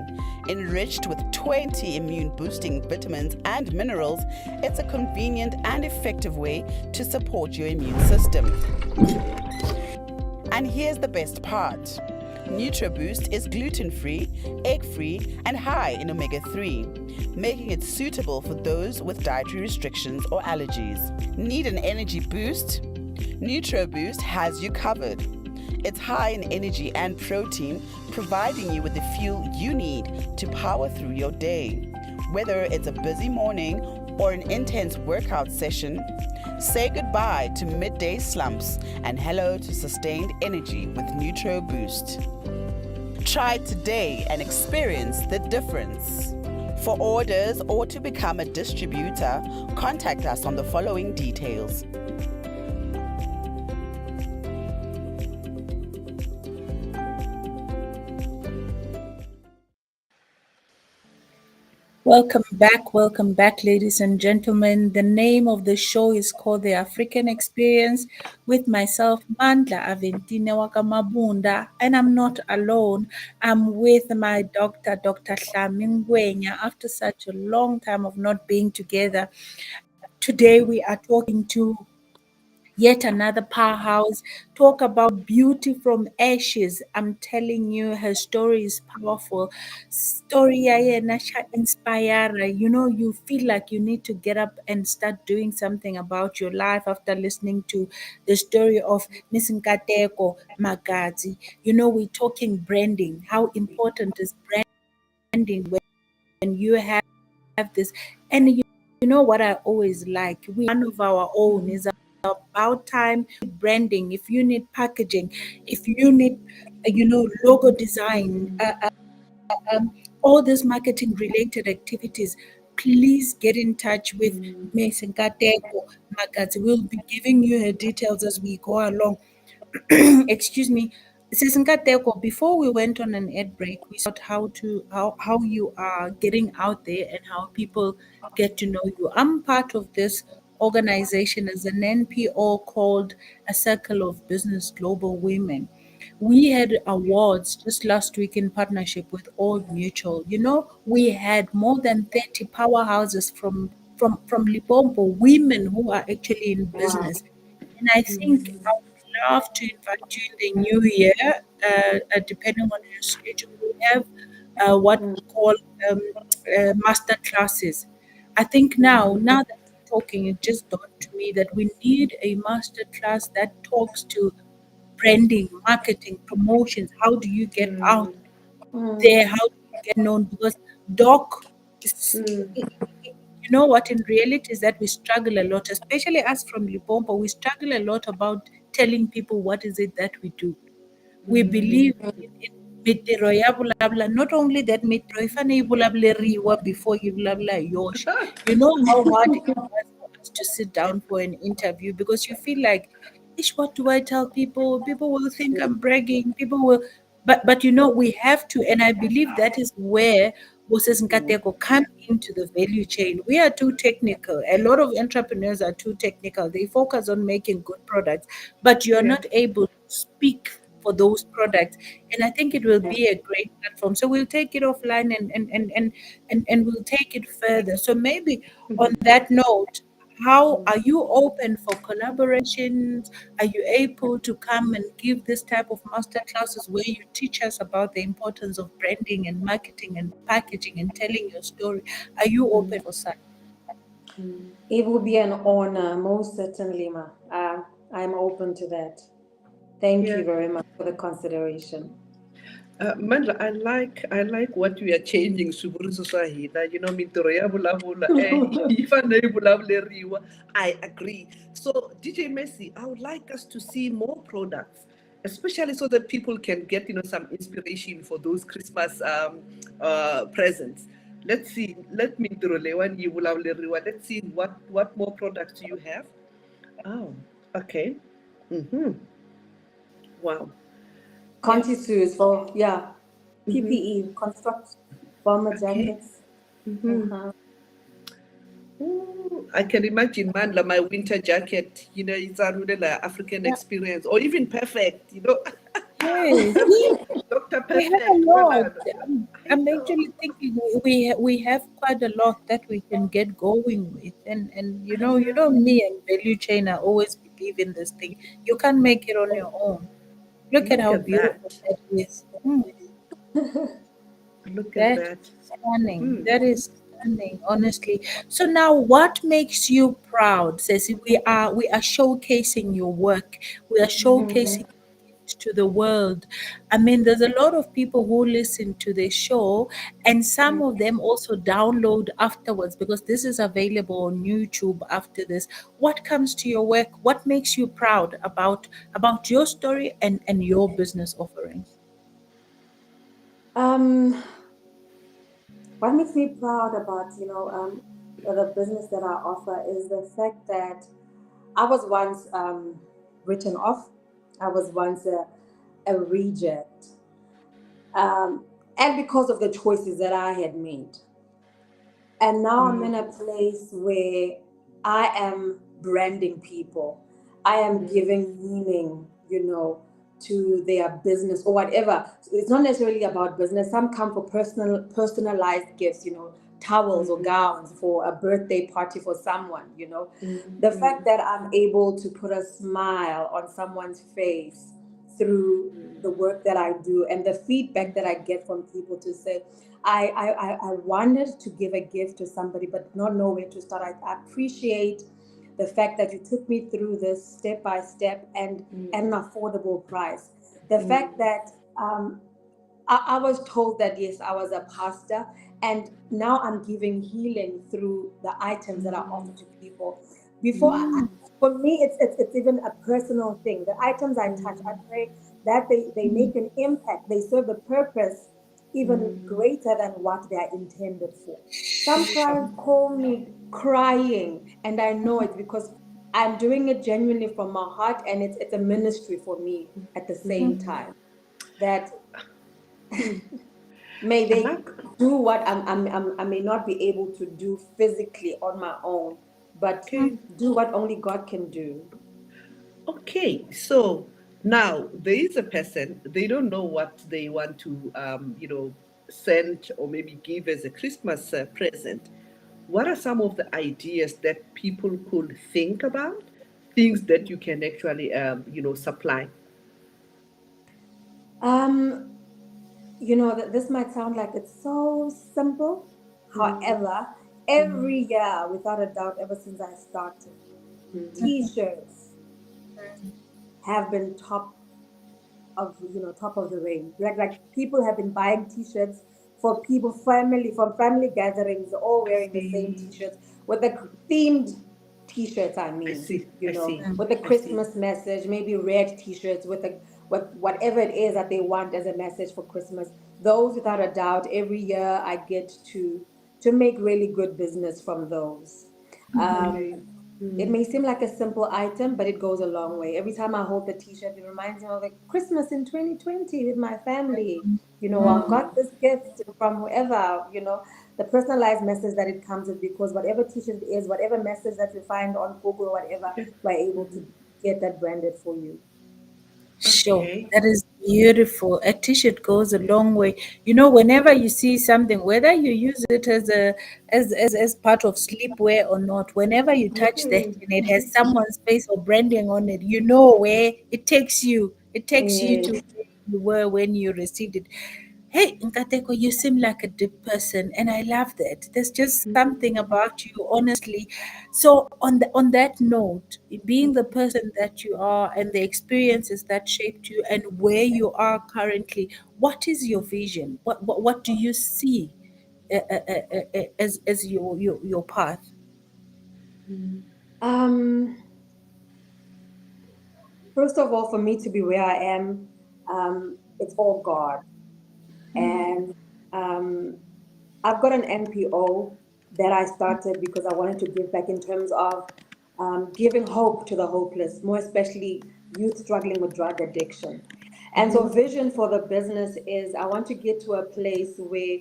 Enriched with 20 immune-boosting vitamins and minerals, it's a convenient and effective way to support your immune system. And here's the best part. NutriBoost is gluten-free, egg-free, and high in omega-3, making it suitable for those with dietary restrictions or allergies. Need an energy boost? NutriBoost has you covered. It's high in energy and protein, providing you with the fuel you need to power through your day. Whether it's a busy morning or an intense workout session, say goodbye to midday slumps and hello to sustained energy with NutriBoost. Try it today and experience the difference. For orders or to become a distributor, contact us on the following details. Welcome back, ladies and gentlemen. The name of the show is called The African Experience with myself, Mandla AVENTINA waka MABUNDA, and I'm not alone. I'm with my doctor, Dr. NGWENYA. After such a long time of not being together, today we are talking to yet another powerhouse. Talk about beauty from ashes. I'm telling you, her story is powerful. Story ya yena sha inspire. You feel like you need to get up and start doing something about your life after listening to the story of Miss Nkateko Magadzi. We're talking branding. How important is branding when you have this? And you know what I always like? One of our own is about time branding. If you need packaging, if you need, logo design, all these marketing related activities, please get in touch with Miss Nkateko Magadzi. We'll be giving you her details as we go along. Excuse me. Sis Nkateko, before we went on an ad break, we saw how you are getting out there and how people get to know you. I'm part of this organization as an NPO called a Circle of Business Global Women. We had awards just last week in partnership with Old Mutual. We had more than 30 powerhouses from Libombo, women who are actually in Wow. business. And I think I would love to invite you in the new year, depending on your schedule. We have what Mm, we call master classes. I think now that we're talking, it just dawned to me that we need a master class that talks to branding, marketing, promotions. How do you get out mm, there? How do you get known? Because doc, is- mm, you know what? In reality, is that we struggle a lot, especially us from Libombo. We struggle a lot about telling people what is it that we do. We believe in mitiro ya vulavula. Not only that, mitiro yi fane yi vulavuleriwa before yi vulavula hi yoxe. You know how hard it was for us to sit down for an interview because you feel like, ish, what do I tell people? People will think I'm bragging. People will. but we have to, and I believe that is where Moses Nkateko come into the value chain. We are too technical. A lot of entrepreneurs are too technical. They focus on making good products, but you're not able to speak for those products. And I think it will be a great platform. So we'll take it offline and we'll take it further. So maybe on that note, how are you open for collaborations? Are you able to come and give this type of master classes where you teach us about the importance of branding and marketing and packaging and telling your story? Are you open for such? It would be an honor, most certainly, Ma. I'm open to that. Thank Yeah. you very much for the consideration. Mandla, I like what we are changing Suburu Swahila. Mintoro ya vulavula, ifane vulavuleriwa. I agree. So, DJ Messi, I would like us to see more products, especially so that people can get some inspiration for those Christmas presents. Let's see. Let me Let's see what more products you have. Oh, okay. Mm-hmm. Wow. Yeah. Conti suits for, PPE, construct bomber Okay. jackets. Uh-huh. Ooh, I can imagine, man, like my winter jacket, it's a really like African experience, or even perfect. Yes. Dr. We have a Perfect. lot. I I'm know. actually thinking we have quite a lot that we can get going with, and me and value chain. I always believe in this thing. You can't make it on your own. Look at Look how at beautiful that. that is. Look at That that. stunning. That is stunning, honestly. So now, what makes you proud, Ceci? We are showcasing your work. We are showcasing it to the world. I mean, there's a lot of people who listen to the show, and some of them also download afterwards because this is available on YouTube after this. What comes to your work? What makes you proud about your story and your business offerings? Um, what makes me proud about, the business that I offer is the fact that I was once written off. I was once a reject. And because of the choices that I had made. And now I'm in a place where I am branding people. I am giving meaning, to their business or whatever. So it's not necessarily about business. Some come for personalized gifts, towels or gowns for a birthday party for someone. The fact that I'm able to put a smile on someone's face through the work that I do and the feedback that I get from people to say, I wanted to give a gift to somebody but not know where to start. I appreciate the fact that you took me through this step by step and at an affordable price. The fact that I was told that yes, I was a pastor, and now I'm giving healing through the items that I offer to people. Before, for me, it's even a personal thing. The items I touch, I pray that they make an impact. They serve a purpose even greater than what they are intended for. Some clients call me crying, and I know it's because I'm doing it genuinely from my heart, and it's a ministry for me at the same time. That may I they like. do what I may not be able to do physically on my own, but Okay. do what only God can do. Okay, so now there is a person, they don't know what they want to, send or maybe give as a Christmas present. What are some of the ideas that people could think about? Things that you can actually, supply? Um, that this might sound like it's so simple. However, every year, without a doubt, ever since I started, t-shirts have been top of the range. Like people have been buying t-shirts for people, from family gatherings, all wearing the same t-shirts with the themed t-shirts. I I mean, see, I see, with the I see. Christmas message, maybe red t-shirts with whatever it is that they want as a message for Christmas. Those, without a doubt, every year I get to make really good business from those. Um, Okay. It may seem like a simple item, but it goes a long way. Every time I hold the T-shirt, it reminds me of like Christmas in 2020 with my family. You know, I got this gift from whoever. You know, the personalized message that it comes with, because whatever T-shirt it is, whatever message that you find on Google or whatever, we're able to get that branded for you. Sure, Okay. that is beautiful. A t-shirt goes a long way. Whenever you see something, whether you use it as part of sleepwear or not, whenever you touch that and it has someone's face or branding on it, you know where it takes you. It takes you to Yes. where you were when you received it. Hey, Nkateko, you seem like a deep person, and I love that. There's just something about you, honestly. So, on that note, being the person that you are, and the experiences that shaped you, and where you are currently, what is your vision? What do you see as your path? Um, First of all, for me to be where I am, it's all God. And um, I've got an NPO that I started because I wanted to give back in terms of giving hope to the hopeless, more especially youth struggling with drug addiction. And so, vision for the business is I want to get to a place where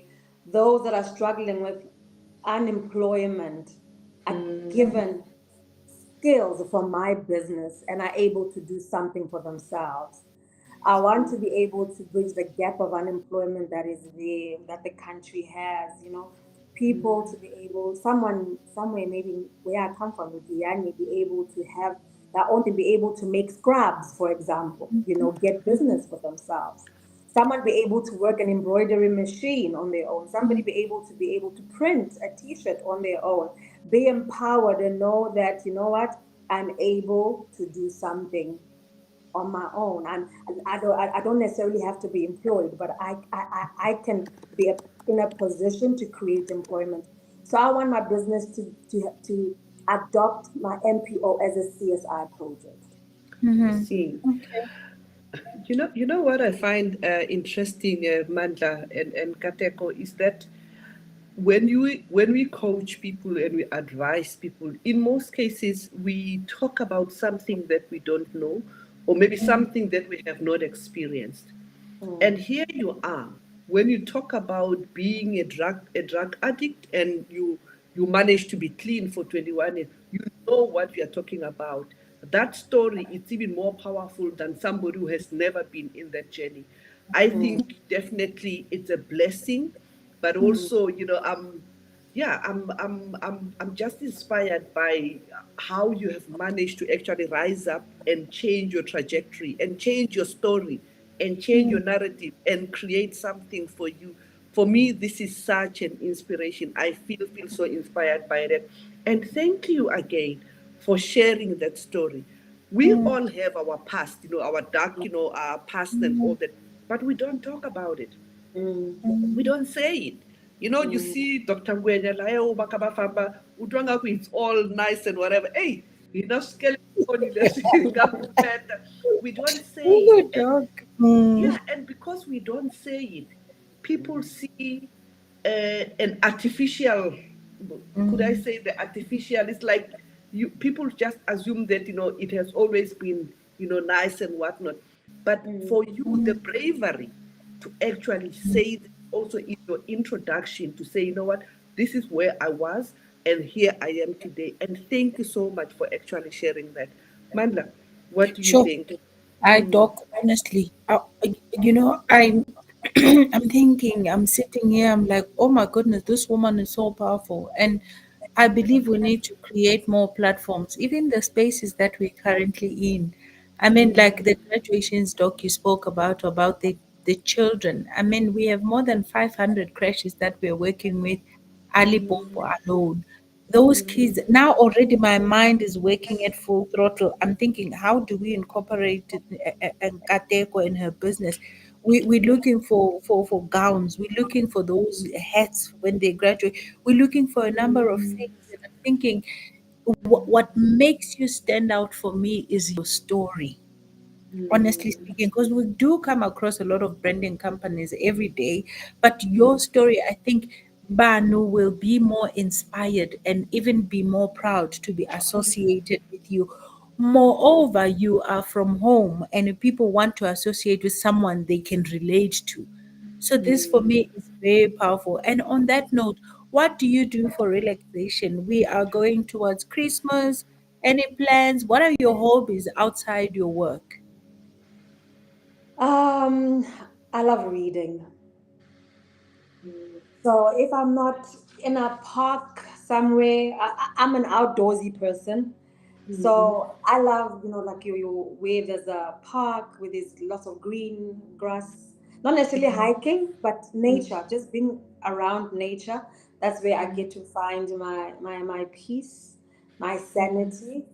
those that are struggling with unemployment are given skills from my business and are able to do something for themselves. I want to be able to bridge the gap of unemployment that is there, that the country has, people to be able, someone somewhere, maybe where I come from, Guyana, be able to have their own, to be able to make scrubs, for example, get business for themselves. Someone be able to work an embroidery machine on their own. Somebody be able to print a T-shirt on their own. Be empowered and know that, you know what, I'm able to do something on my own. I don't necessarily have to be employed, but I can be in a position to create employment. So I want my business to adopt my MPO as a CSI project. I see. You know what I find interesting, Mandla and Kateko, is that when we coach people and we advise people, in most cases we talk about something that we don't know, or maybe something that we have not experienced. And here you are, when you talk about being a drug addict, and you manage to be clean for 21 years, you know what we are talking about. That story is even more powerful than somebody who has never been in that journey. I think definitely it's a blessing, but also, yeah, I'm just inspired by how you have managed to actually rise up and change your trajectory and change your story and change your narrative and create something for you. For me, this is such an inspiration. I feel so inspired by that. And thank you again for sharing that story. We all have our past, our dark, our past and all that, but we don't talk about it. We don't say it. You see Dr. Ngwenya, like, oh, bakabafamba, udwanga, it's all nice and whatever. Hey, skeleton, we don't say it. Good And dog. yeah, and because we don't say it, people see an artificial. Could I say the artificial? It's like people just assume that it has always been nice and whatnot. But for you, the bravery to actually say that also in your introduction, to say, what, this is where I was and here I am today. And thank you so much for actually sharing that. Mandla, what do you Sure. think? I talk honestly. I'm I'm thinking, I'm sitting here, I'm like, oh my goodness, this woman is so powerful. And I believe we need to create more platforms, even the spaces that we're currently in. I mean, like the graduations doc you spoke about the children. I mean, we have more than 500 crashes that we're working with, Ali Popo alone. Those kids, now already my mind is working at full throttle. I'm thinking, how do we incorporate Nkateko in her business? We're looking for gowns. We're looking for those hats when they graduate. We're looking for a number of things. And I'm thinking, what makes you stand out for me is your story, honestly speaking, because we do come across a lot of branding companies every day, but your story, I think, Banu will be more inspired and even be more proud to be associated with you. Moreover, you are from home and people want to associate with someone they can relate to. So, this for me is very powerful. And on that note, what do you do for relaxation? We are going towards Christmas. Any plans? What are your hobbies outside your work? Um, I love reading. So if I'm not in a park somewhere, I'm an outdoorsy person. So I love, like where there's a park where there's lots of green grass. Not necessarily hiking, but nature, just being around nature. That's where I get to find my peace, my sanity.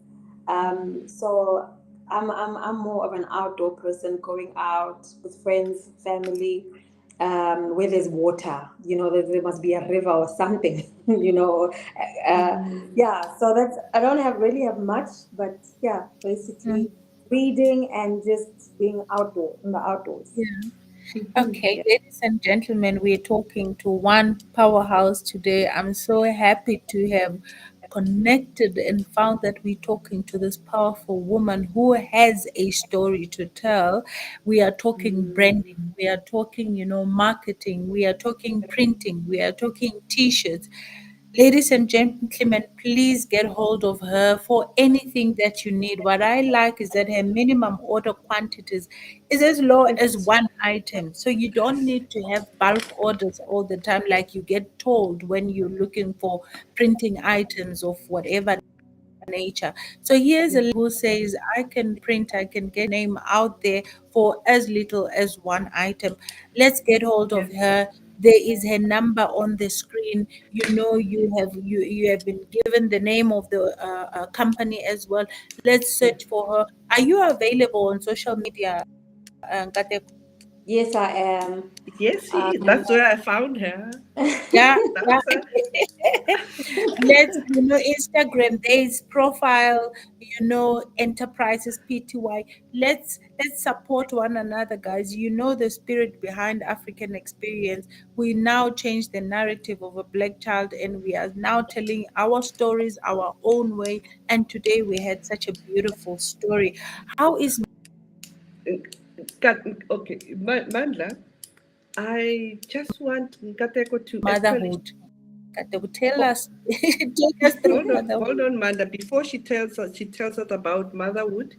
So I'm more of an outdoor person, going out with friends, family, where there's water. There must be a river or something. Yeah. So that's I don't really have much, but yeah, basically reading and just being outdoor in the outdoors. Okay, Yeah. ladies and gentlemen, we're talking to one powerhouse today. I'm so happy to have connected and found that we're talking to this powerful woman who has a story to tell. We are talking branding, we are talking, marketing, we are talking printing, we are talking t-shirts. Ladies and gentlemen, please get hold of her for anything that you need. What I like is that her minimum order quantities is as low as one item. So you don't need to have bulk orders all the time, like you get told when you're looking for printing items of whatever nature. So here's a lady who says, I can print, I can get name out there for as little as one item. Let's get hold of her. There is her number on the screen. You have been given the name of the company as well. Let's search for her. Are you available on social media, Nkateko? Yes, I am. Yes, Um, that's where I found her. Yeah, yeah. That's her. Let's, Instagram, there is profile, enterprises pty. Let's support one another, guys. The spirit behind African experience. We now change the narrative of a black child and we are now telling our stories our own way, and today we had such a beautiful story. How is Okay, Mandla, I just want Nkateko to actually motherhood? Nkateko, tell us, take us through hold motherhood. on, Manda. Before she tells us about motherhood,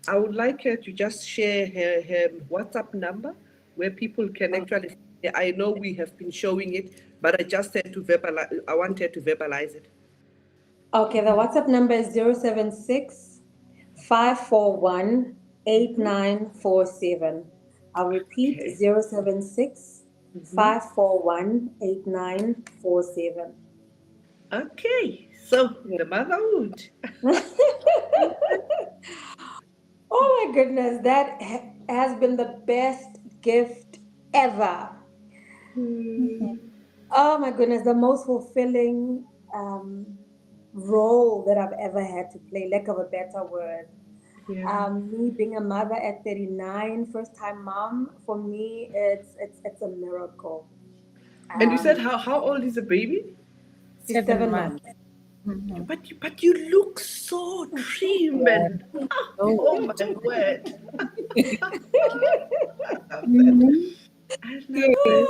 I would like her to just share her WhatsApp number where people can actually. I know we have been showing it, but I just had to verbalize. I want her to verbalize it. okay, the WhatsApp number is 076 541 8947. I'll repeat Okay. 076 Mhm. 541 8947. Okay. So the motherhood. Oh my goodness, that has been the best gift ever. Oh my goodness, the most fulfilling role that I've ever had to play, lack of a better word. Yeah. Me being a mother at 39, first time mom, for me, it's a miracle. And you said Um, how old is the baby? she's 7 months. 7 months. Mhm. But you look so trim Yeah. and Oh. oh my word. I love that. Mhm. I love that. Yes.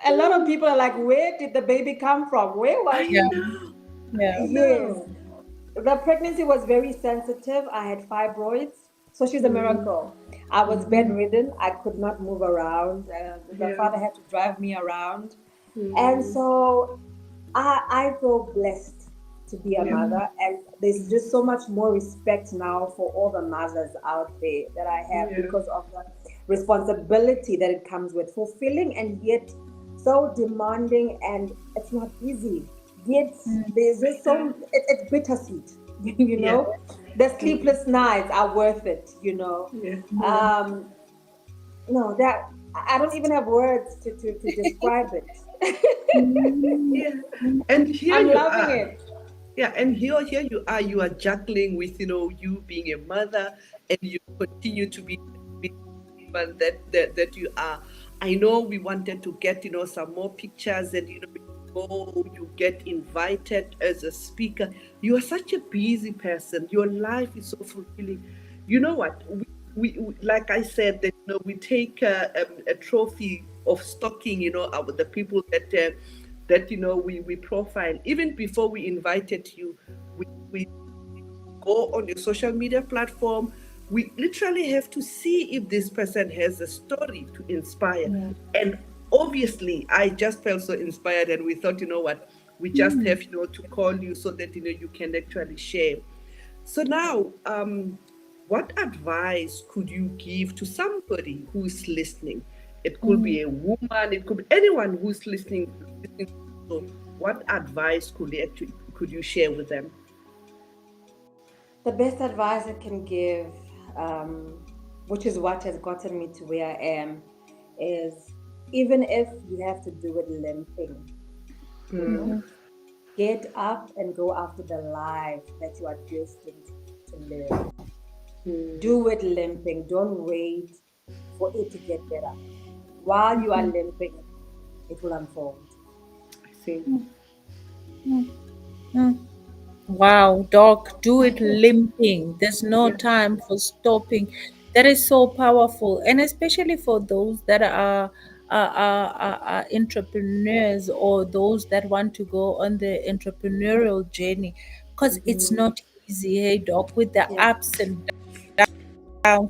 A lot of people are like, where did the baby come from? Where was I Yeah. she? know. I Yeah. Yes. know. The pregnancy was very sensitive. I had fibroids, so she's a miracle. I was bedridden. I could not move around. The Yeah. father had to drive me around. And so I feel blessed to be a Yeah. mother. And there's just so much more respect now for all the mothers out there that I have Yeah. because of the responsibility that it comes with, fulfilling and yet so demanding, and it's not easy. Yet there's just Yeah. it's bittersweet, Yeah. The sleepless nights are worth it, Yeah. Um, no, that I don't even have words to describe it. Yeah. And here I'm you loving are. it. Yeah, and here you are juggling with, you being a mother and you continue to be the woman that you are. I know we wanted to get, some more pictures and, go, you get invited as a speaker. You are such a busy person. Your life is so fulfilling. You know what? We like I said, that we take a trophy of stalking. The people that we profile. Even before we invited you, we go on your social media platform. We literally have to see if this person has a story to inspire. And obviously, I just felt so inspired, and we thought, what, we just have, to call you so that, you can actually share. So now, what advice could you give to somebody who is listening? It could be a woman, it could be anyone who's listening. So what advice could you share with them? The best advice I can give, which is what has gotten me to where I am, is even if you have to do it limping, get up and go after the life that you are destined to live. Do it limping. Don't wait for it to get better. While you are limping, it will unfold. I see. Wow, Doc, do it limping. There's no time for stopping. That is so powerful, and especially for those that are entrepreneurs, or those that want to go on the entrepreneurial journey, because it's not easy, hey, Doc, with the Yeah. ups and downs.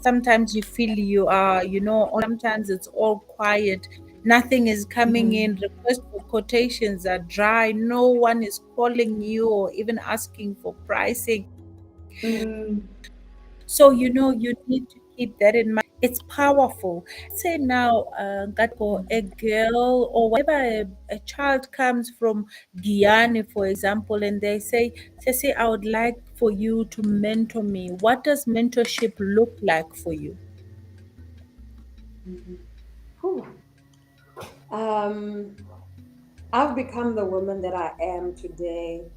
Sometimes you feel you are, sometimes it's all quiet. Nothing is coming in. Requests for quotations are dry. No one is calling you or even asking for pricing. So, you need to keep that in mind. It's powerful. Say now, Nkateko, a girl or whatever, a child comes from Guyana, for example, and they say, I would like for you to mentor me. What does mentorship look like for you? Whew. I've become the woman that I am today,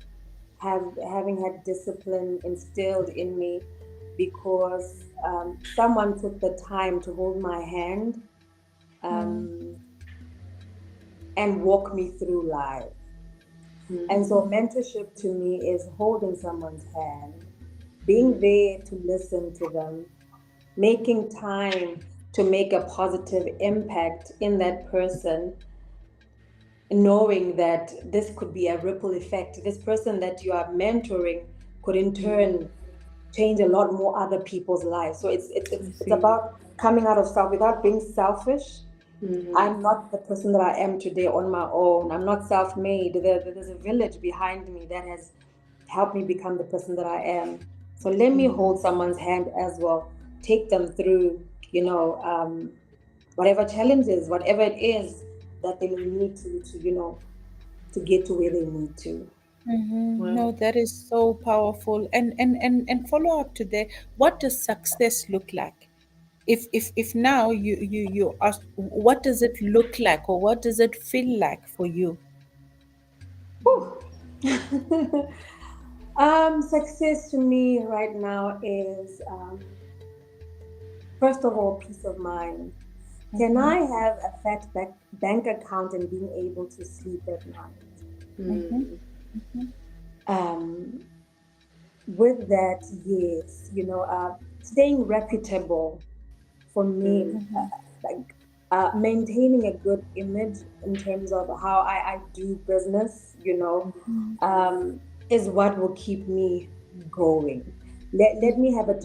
having had discipline instilled in me because someone took the time to hold my hand and walk me through life. And so mentorship to me is holding someone's hand, being there to listen to them, making time to make a positive impact in that person, knowing that this could be a ripple effect. This person that you are mentoring could in turn change a lot more other people's lives. So it's about coming out of self without being selfish. I'm not the person that I am today on my own. I'm not self-made. There's a village behind me that has helped me become the person that I am. So let me hold someone's hand as well. Take them through, whatever challenges, whatever it is that they need to get to where they need to. No, that is so powerful. And follow up to that, what does success look like? If now you ask, what does it look like, or what does it feel like for you? Success to me right now is, first of all, peace of mind. Can I have a fat bank account and being able to sleep at night? Um, with that, yes, staying reputable for me, like maintaining a good image in terms of how I do business, is what will keep me going. Let me have a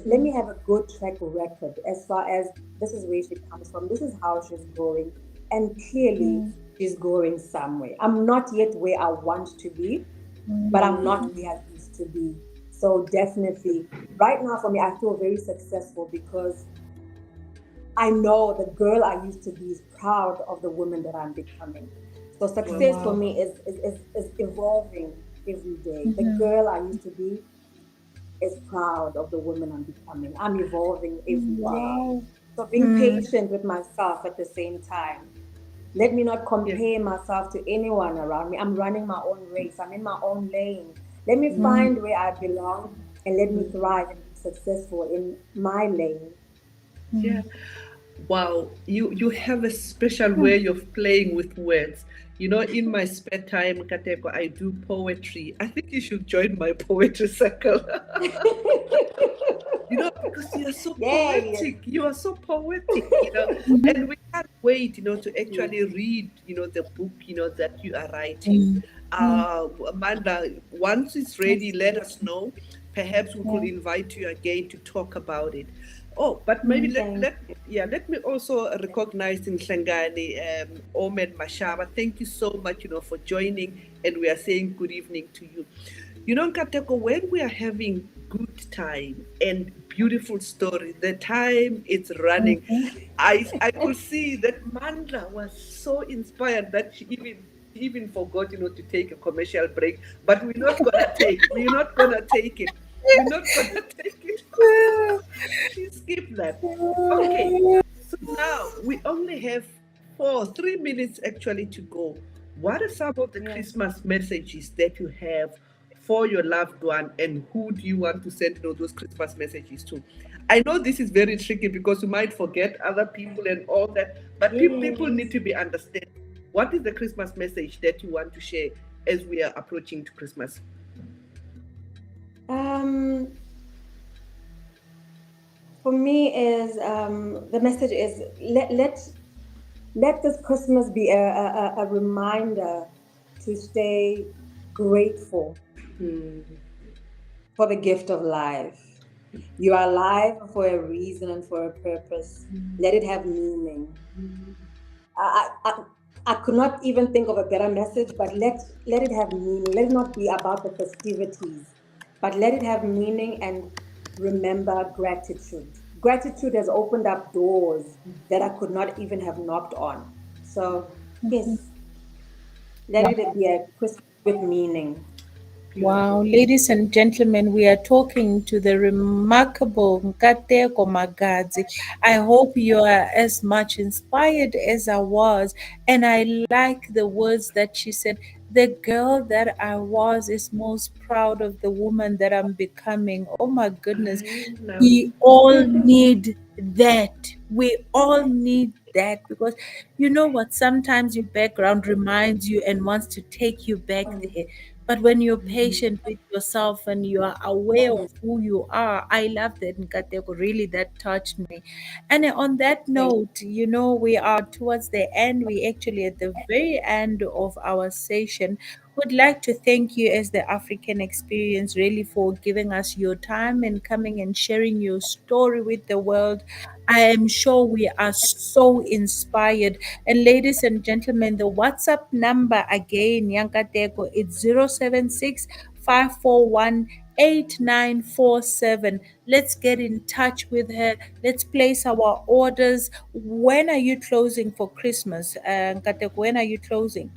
good track record as far as this is where she comes from, this is how she's going, and clearly she's going somewhere. I'm not yet where I want to be, but I'm not where I used to be. So definitely, right now for me, I feel very successful because I know the girl I used to be is proud of the woman that I'm becoming. So success for me is evolving every day. The girl I used to be is proud of the woman I'm becoming. I'm evolving every day. Wow. So being patient with myself at the same time. Let me not compare myself to anyone around me. I'm running my own race. I'm in my own lane. Let me find where I belong and let me thrive and be successful in my lane. Yeah. Wow, you have a special way of playing with words. You know, in my spare time, Nkateko, I do poetry. I think you should join my poetry circle. You know, because you are so Yay! poetic. You are so poetic, and we can't wait, to actually read, the book, that you are writing. Mm, mm, Amanda, once it's ready, yes, let us know. Perhaps we could yeah, invite you again to talk about it. Oh, but maybe mm, Thank let me also recognize in Hlangani, Omen Mashaba. Thank you so much, for joining, and we are saying good evening to you. You know, Nkateko, when we are having good time and beautiful story, the time it's running. mhm. I could see that Mandla was so inspired that she even forgot, to take a commercial break. But we're not gonna take it. We're not gonna take it. She skipped that. Okay. So now we only have 3 minutes actually to go. What are some of the you. Christmas messages that you have for your loved one, and who do you want to send, those Christmas messages to? I know this is very tricky because you might forget other people and all that, but people Yes. need to be understanding. What is the Christmas message that you want to share as we are approaching to Christmas? Um, for me is the message is let this Christmas be a reminder to stay grateful for the gift of life. You are alive for a reason and for a purpose. Let it have meaning. I could not even think of a better message, but let it have meaning. Let it not be about the festivities, but let it have meaning and remember gratitude. Gratitude has opened up doors that I could not even have knocked on. So, yes, let it be a Christmas with meaning. Wow, Beautiful. ladies and gentlemen, we are talking to the remarkable Nkateko Magadzi. I hope you are as much inspired as I was. And I like the words that she said. The girl that I was is most proud of the woman that I'm becoming. Oh my goodness. I love. We all need that. We all need that because you know what? Sometimes your background reminds you and wants to take you back there. But when you're patient with yourself and you are aware of who you are, I love that Nkateko. Really, that touched me. And on that Thank note, we are towards the end. We actually at the very end of our session. Would like to thank you as the African Experience really for giving us your time and coming and sharing your story with the world. I am sure we are so inspired. And ladies and gentlemen, the WhatsApp number again, Yankateko, it's 076 541 8947. Let's get in touch with her. Let's place our orders. When are you closing for Christmas? Nkateko, when are you closing?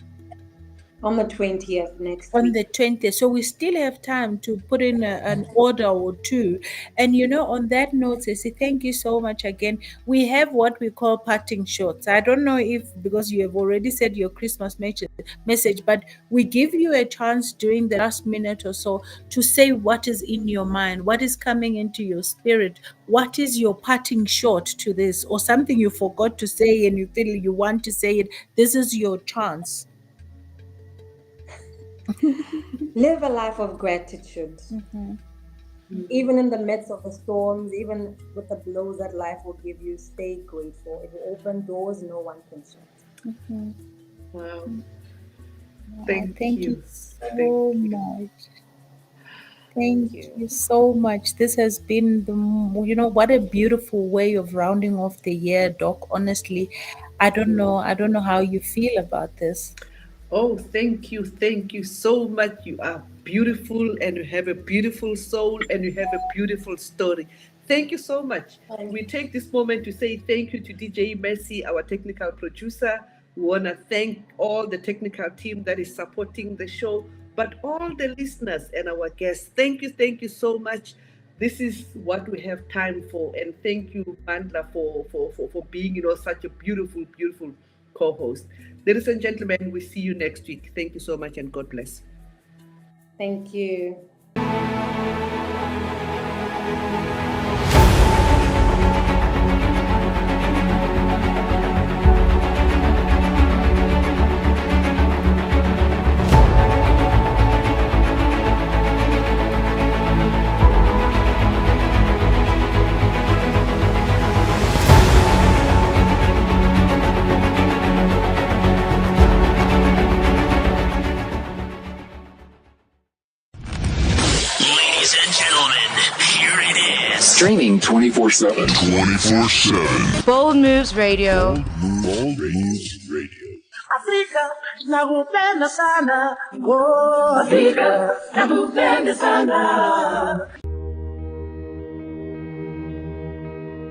on the 20th next On week. the 20th. So we still have time to put in an order or two. And on that note, Ceci, thank you so much again. We have what we call parting shots. I don't know if because you have already said your Christmas message, but we give you a chance during the last minute or so to say what is in your mind, what is coming into your spirit, what is your parting shot to this, or something you forgot to say and you feel you want to say it. This is your chance. Live a life of gratitude. Even in the midst of the storms, even with the blows that life will give you, stay grateful. It will open doors no one can shut. Wow. Thank you Thank so you. much. Thank Thank you. you so much. This has been what a beautiful way of rounding off the year, Doc. Honestly, I don't know how you feel about this. Oh, thank you so much. You are beautiful and you have a beautiful soul and you have a beautiful story. Thank you so much. Thank We take this moment to say thank you to DJ Mercy, our technical producer. We want to thank all the technical team that is supporting the show, but all the listeners and our guests. Thank you so much. This is what we have time for. And thank you, Mandla, for being, such a beautiful, beautiful co-host. Ladies and gentlemen, we see you next week. Thank you so much and God bless. Thank you. Here it is. Streaming 24/7. 24/7. Bold Moves Radio. Bold Moves Radio. Afrika nakupenda sana, oh Afrika nakupenda sana.